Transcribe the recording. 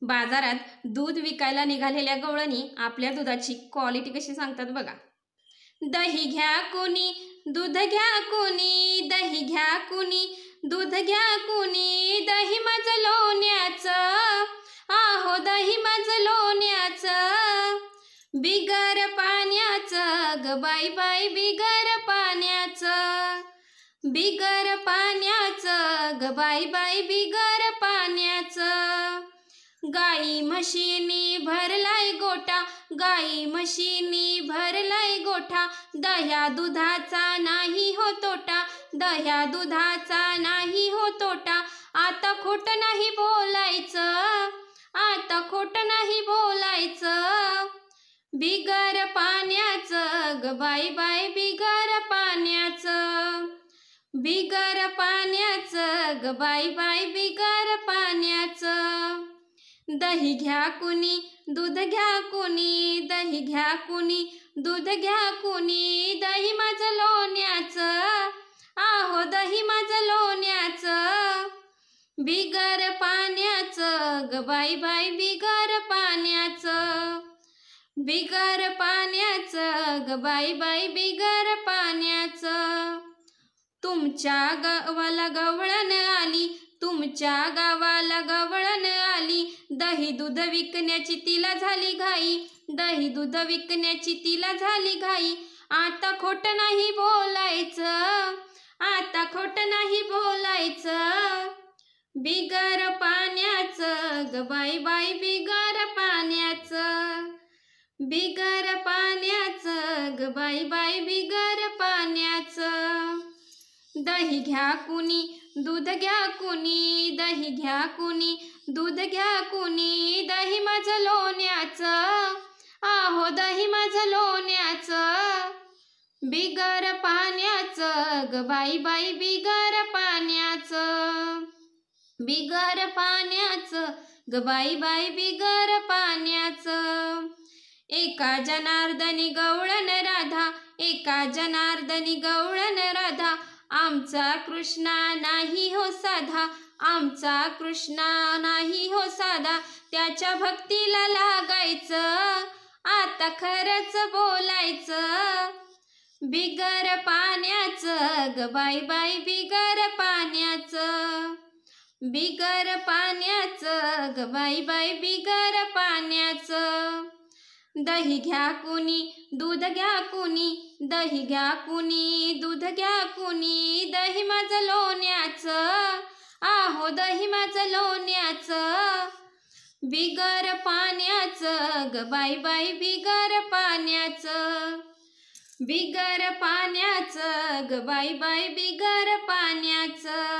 बाजारात दूध विकायला निघालेल्या गवळणी आपल्या दुधाची क्वालिटी कशी सांगतात बघा. दही घ्या कोणी, दूध घ्या कोणी, दही घ्या कोणी, दूध घ्या कोणी, दही माझं लोण्याचं, आहो दही माझं लोण्याचं, बिगर पाण्याचं ग बाई बाई, बिगर पाण्याचं, बिगर पाण्याचं ग बाई बाई, बिगर पाण्याचं. गाई म्हशीनी भरलाय गोठा, गाई म्हशीनी भरलाय गोठा, दह्या दुधाचा नाही हो तोटा, दह्या दुधाचा नाही हो तोटा. आता खोट नाही बोलायचं, आता खोट नाही बोलायचं, बिगर पाण्याचं ग बाई बाई, बिगर पाण्याचं, बिगर पाण्याचं ग बाई बाई, बिगर पाण्याचं. दही घ्या कुणी, दूध घ्या कुणी, दही घ्या कुणी, दूध घ्या कुणी, दही माझं लोण्याचं, आहो दही माझं लोण्याचं, बिगर पाण्याचं ग बाई बाई, बिगर पाण्याचं, बिगर पाण्याचं ग बाई बाई, बिगर पाण्याचं. तुमच्या गावाला गवळण आली, तुमच्या गावाला गवळण आली, दही दूध विकण्याची तिला झाली घाई, दही दूध विकण्याची तिला झाली घाई. आता खोट नाही बोलायचं, आता खोट नाही बोलायचं, बिगर पाण्याचं ग बाई बाई, बिगर पाण्याचं, बिगर पाण्याचं ग बाई बाई, बिगर पाण्याचं. दही घ्या कुणी, दूध घ्या कुणी, दही घ्या कुणी, दूध घ्या कुणी, दही माझं लोण्याचं, आहो दही माझं लोण्याचं, बिगर पाण्याचं ग बाई बाई, बिगर पाण्याचं, बिगर पाण्याचं ग बाई बाई, बिगर पाण्याचं. एका जनार्दनी गवळण राधा, एका जनार्दनी गवळण राधा, आमचा कृष्णा नाही हो साधा, आमचा कृष्णा नाही हो साधा, त्याच्या भक्तीला लागायचं, आता खरंच बोलायचं, बिगर पाण्याचं ग बाई बाई, बिगर पाण्याचं, बिगर पाण्याचं ग बाई बाई, बिगर पाण्याचं. दही घ्या कुणी, दूध घ्या कुणी, दही घ्या कुणी, दूध घ्या कुणी, दही माझं लोण्याचं, आहो दही माझं लोण्याचं, बिगर पाण्याचं ग बाई बाई, बिगर पाण्याचं, बिगर पाण्याचं ग बाई बाई, बिगर पाण्याचं.